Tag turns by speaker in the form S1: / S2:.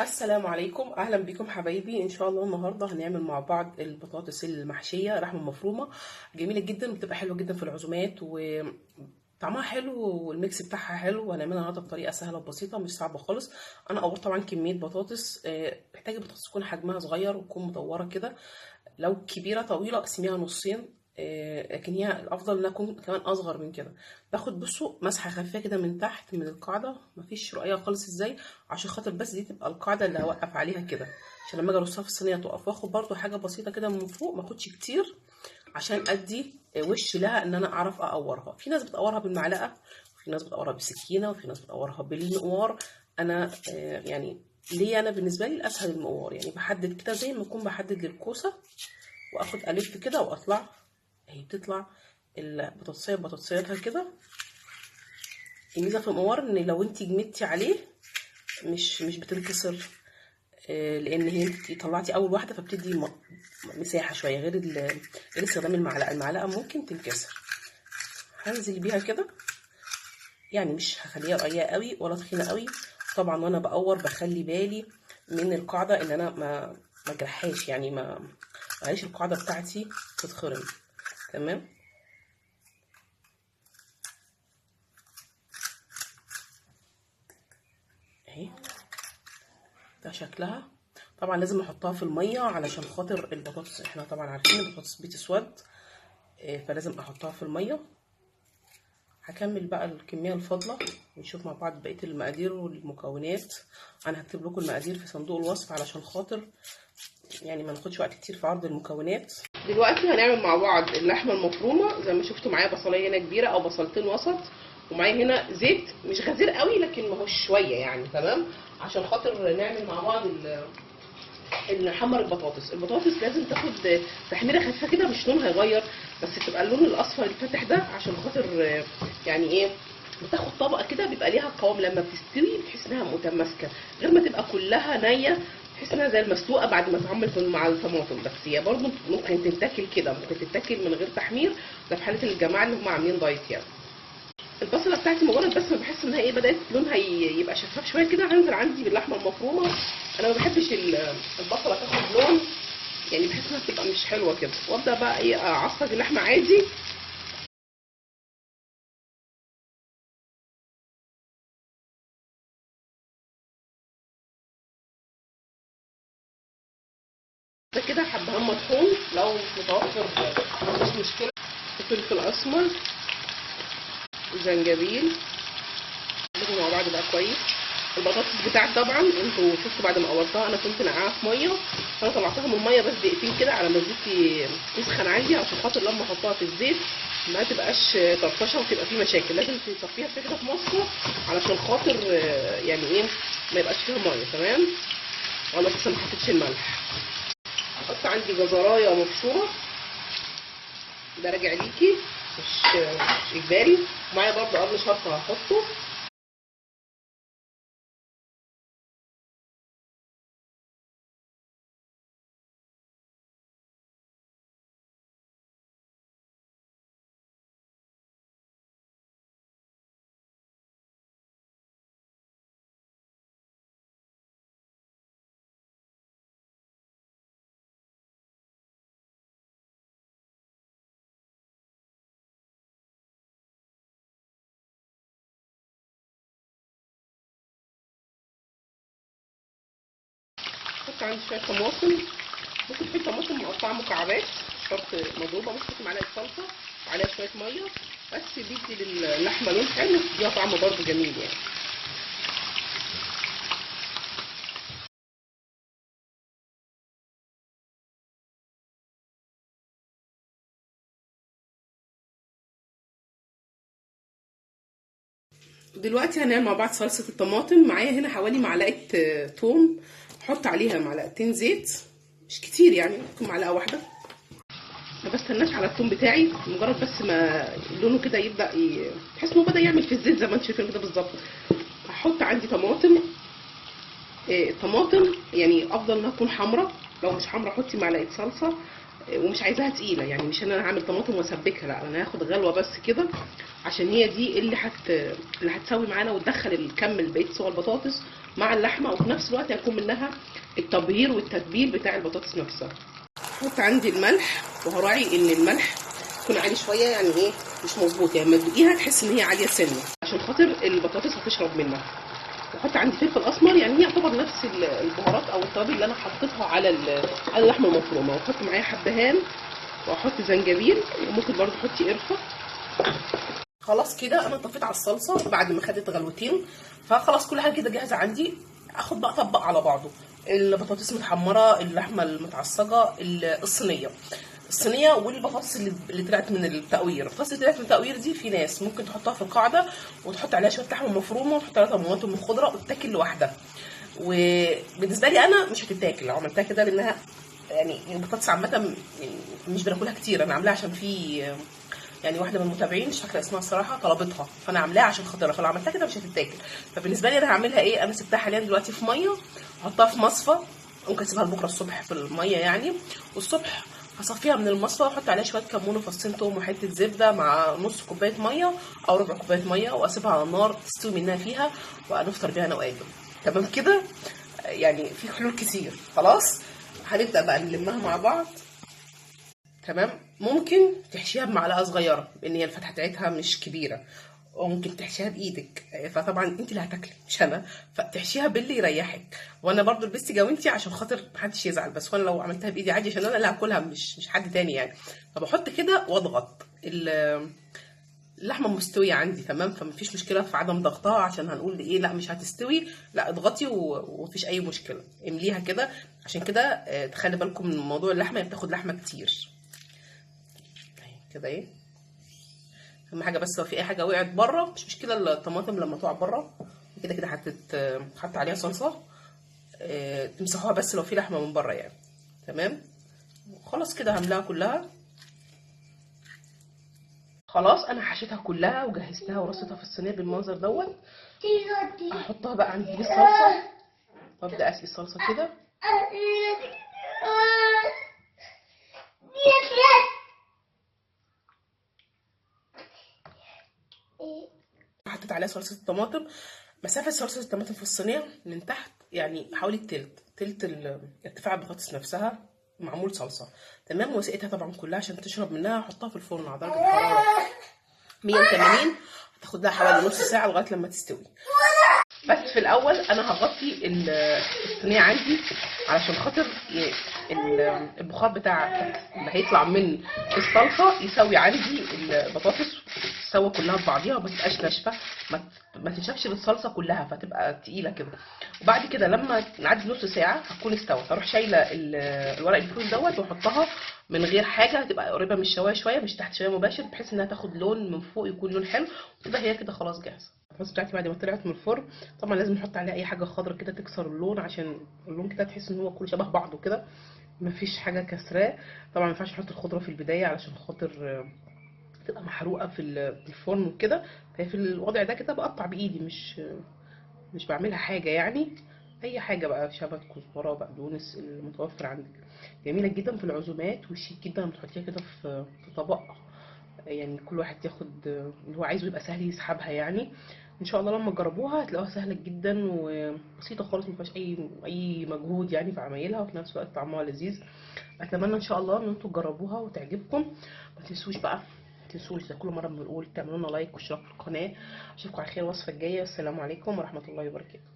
S1: السلام عليكم، اهلا بكم حبايبي. ان شاء الله النهارده هنعمل مع بعض البطاطس المحشيه لحمه مفرومه. جميله جدا وبتبقى حلوه جدا في العزومات وطعمها حلو والميكس بتاعها حلو. وهنعملها النهارده بطريقه سهله وبسيطه مش صعبه خالص. انا قورت طبعا كميه بطاطس، محتاجه بطاطس تكون حجمها صغير وتكون مدوره كده. لو كبيره طويله اقسميها نصين، لكن هي الافضل انها تكون كمان اصغر من كده. باخد بصوا مسحه خفيفه كده من تحت من القاعده، مفيش رقيه خالص. ازاي؟ عشان خاطر بس دي تبقى القاعده اللي هوقف عليها كده، عشان لما اجي ارصها في الصينيه تقف. واخد برضو حاجه بسيطه كده من فوق، ما اخدش كتير عشان ادي وش لها ان انا اعرف اقورها. في ناس بتقورها بالمعلقه، وفي ناس بتقورها بالسكينه، وفي ناس بتقورها بالمقوار. انا يعني ليه انا بالنسبه لي الاسهل المقوار. يعني بحدد كده زي ما اكون بحدد للكوسه، واخد الف كده واطلع. اهي بتطلع البطاطسيه ببطاطسيتها كده. الميزه في المقوار ان لو انت جمدتي عليه مش بتنكسر، لان هي انت طلعتي اول واحده فبتدي مساحه شويه، غير استخدام المعلقه ممكن تنكسر. هنزل بيها كده، يعني مش هخليها رقيقه قوي ولا تخينه قوي. طبعا وانا بقور بخلي بالي من القاعده ان انا ما اجرحهاش، يعني ما معلش القاعده بتاعتي تتخرم. تمام. اهي ده شكلها. طبعا لازم احطها في الميه علشان خاطر البطاطس، احنا طبعا عارفين البطاطس بتسود، فلازم احطها في الميه. هكمل بقى الكميه الفاضله ونشوف مع بعض بقيه المقادير والمكونات. انا هكتب لكم المقادير في صندوق الوصف علشان خاطر يعني ما ناخدش وقت كتير في عرض المكونات. دلوقتي هنعمل مع بعض اللحمه المفرومه. زي ما شفتوا معايا بصلايه هنا كبيره او بصلتين وسط، ومعايا هنا زيت مش غزير قوي لكن ما هوش شويه يعني. تمام. عشان خاطر نعمل مع بعض نحمر البطاطس لازم تاخد تحميره خفيفه كده، مش لونها يغير، بس تبقى اللون الاصفر الفاتح ده عشان خاطر يعني ايه، بتاخد طبقه كده بيبقى ليها قوام لما بتستوي، بتحس انها متماسكه، غير ما تبقى كلها نيه تحس انها زي المسلوقه بعد ما تتعمل مع الطماطم. بس هي برضو ممكن تتاكل كده، ممكن تتاكل من غير تحمير، ده في حاله الجماعه اللي هم عاملين دايت يعني. البصله بتاعتي مجرد بس ما بحس ان هي بدات لونها يبقى شفاف شويه كده، هنزل عندي باللحمه المفرومه. انا ما بحبش البصله تاخد لون، يعني بحس انها بتبقى مش حلوه كده. وابدا بقى ايه، اعصج اللحمه عادي. ده كده حبهان مطحون لو مش متوفر مفيش مشكله، وفلفل اسمر وزنجبيل نضربهم مع بعض بقى كويس. البطاطس بتاعتي طبعا انتوا شفتوا بعد ما قورتها انا كنت نقعها في ميه، فانا طلعتها من الميه بس دقيقتين كده على ما الزيت يسخن عندي، عشان خاطر لما احطها في الزيت ما تبقاش طرطشه وتبقى فيه مشاكل. لازم تصفيها كده في مصفى علشان خاطر يعني ايه ما يبقاش فيها ميه. تمام. وانا لسه ما حطيتش الملح. احط عندي جزرايه مبشوره، ده راجع ليكي، مش اجباري. ومعايا برضه قرن شطه هحطه. احط عندي شويه طماطم، ممكن تحطي طماطم مقطعه مكعبات مش شرط مضروبه، ممكن تحطي معلقه صلصه وعليها شويه ميه، بس بيدي للحمه لون حلو، بيديها طعم برضه جميل يعني. دلوقتي هنعمل مع بعض صلصه الطماطم. معايا هنا حوالي معلقه توم، احط عليها معلقتين زيت، مش كتير يعني، ممكن معلقه واحده. ما بستناش على الثوم بتاعي، مجرد بس ما لونه كده يبدا تحس انه بدا يعمل في الزيت زي ما انتم شايفين كده بالظبط. هحط عندي طماطم. الطماطم يعني افضل انها تكون حمراء، لو مش حمراء حطي معلقه صلصه. ومش عايزاها تقيله، يعني مش ان انا هعمل طماطم واسبكها، لا انا هاخد غلوه بس كده، عشان هي دي اللي هتسوي معانا وتدخل الكم البقيه سوى البطاطس مع اللحمه، وفي نفس الوقت هيكون منها التبهير والتتبيل بتاع البطاطس نفسها. احط عندي الملح، وهراعي ان الملح يكون عالي شويه، يعني ايه مش مظبوط، يعني لما تدوقيها تحس ان هي عاليه سنه عشان خاطر البطاطس هتشرب منها. واحط عندي فلفل اسمر، يعني هي يعتبر نفس البهارات او التوابل اللي انا حطيتها على اللحمه المفرومه. واحط معايا حبهان، واحط زنجبيل، وممكن برضو تحطي قرفه. خلاص كده انا طفيت على الصلصه بعد ما خدت غلوتين، فخلاص كل حاجه كده جاهزه عندي. اخد بقى اطبق على بعضه، البطاطس متحمره، اللحمه المتعصجه، الصينيه والبطاطس اللي طلعت من التقوير. البطاطس اللي طلعت من التقوير دي في ناس ممكن تحطها في القاعده وتحط عليها شويه لحمه مفرومه وتحط عليها طماطم وخضره وتتاكل لوحدها. وبالنسبه لي انا مش هتتاكل لو عملتها كده، لانها يعني البطاطس عامه مش بناكلها كتير. انا عاملاها عشان في يعني واحده من المتابعين مش فاكره اسمها الصراحه طلبتها، فانا عاملاها عشان خاطرها، فلو عملتها كده مش هتتاكل. فبالنسبه لي انا هعملها ايه، انا سبتها حاليا دلوقتي في ميه، احطها في مصفى، ممكن اسيبها لبكره الصبح في الميه يعني، والصبح هصفيها من المصفى واحط عليها شويه كمون وفصين توم وحته زبده مع نص كوبايه ميه او ربع كوبايه ميه، واسيبها على النار تستوي منها فيها، ونفطر بيها انا وادم. تمام كده، يعني في حلول كتير. خلاص هنبدا بقى نلمها مع بعض. تمام، ممكن تحشيها بمعلقه صغيره لان هي الفتحه بتاعتها مش كبيره، وممكن تحشيها بايدك، فطبعا انت اللي هتاكلي مش انا، فتحشيها باللي يريحك. وانا برضو لبستي جاونتي عشان خاطر محدش يزعل، بس وانا لو عملتها بايدي عادي عشان انا اللي هاكلها مش حد تاني يعني. فبحط كده واضغط اللحمه مستويه عندي تمام، فمفيش مشكله في عدم ضغطها عشان هنقول ايه لا مش هتستوي، لا اضغطي ومفيش اي مشكله، امليها كده. عشان كده تخلي بالكم من موضوع اللحمه، هي بتاخد لحمه كتير كده ايه. اهم حاجه بس لو في اي حاجه وقعت بره مش مشكله، الطماطم لما تقع بره كده كده هتتحط عليها صلصه، تمسحوها بس لو في لحمه من بره يعني. تمام، خلاص كده هملاها كلها. خلاص انا حشيتها كلها وجهزتها ورصيتها في الصينيه بالمنظر دوت. هحطها بقى عندي دي الصلصه، وابدا اسقي الصلصه كده. حطيت عليها صلصه الطماطم، مسافه صلصه الطماطم في الصينيه من تحت يعني حوالي تلت ارتفاع البطاطس نفسها معمول صلصه. تمام، وسقيتها طبعا كلها عشان تشرب منها. احطها في الفرن على درجه حراره 180، هتاخد لها حوالي نص ساعه لغايه لما تستوي. بس في الاول انا هغطي الصينيه عندي علشان خاطر البخار بتاع اللي هيطلع من الصلصه يسوي عندي البطاطس، تسوى كلها ببعضيها وما تبقاش ناشفه، ما تنشفش بالصلصه كلها فتبقى تقيله كده. وبعد كده لما نعدي نص ساعه هتكون استوت، اروح شايله الورق الفول دوت واحطها من غير حاجه، تبقى قريبه من الشوايه شويه مش تحت شوايه مباشر، بحيث انها تاخد لون من فوق يكون لون حلو، وتبقى هي كده خلاص جاهزه. البطاطس بتاعتي بعد ما طلعت من الفرن طبعا لازم نحط عليها اي حاجه خضرا كده تكسر اللون، عشان اللون كده تحس ان هو كله شبه بعضه كده مفيش حاجه كسراه. طبعا ما ينفعش نحط الخضره في البدايه علشان خاطر تبقى محروقه في الفرن وكده. فهي في الوضع ده كده بقطع بايدي، مش بعملها حاجه يعني. اي حاجه بقى شبت، كزبره، بقدونس، المتوفر عندك. جميله جدا في العزومات وشيك جدا لما تحطيها كده في طبق، يعني كل واحد ياخد اللي هو عايزه، يبقى سهل يسحبها يعني. ان شاء الله لما تجربوها هتلاقوها سهله جدا وبسيطه خالص، مفيهاش اي مجهود يعني في عمايلها، وفي نفس الوقت طعمها لذيذ. اتمنى ان شاء الله ان انتوا تجربوها وتعجبكم. ما تنسوش بقى، ما تنسوش زي كل مره بنقول تعملوا لنا لايك واشتراك في القناه. اشوفكم على خير الوصفه الجايه، والسلام عليكم ورحمه الله وبركاته.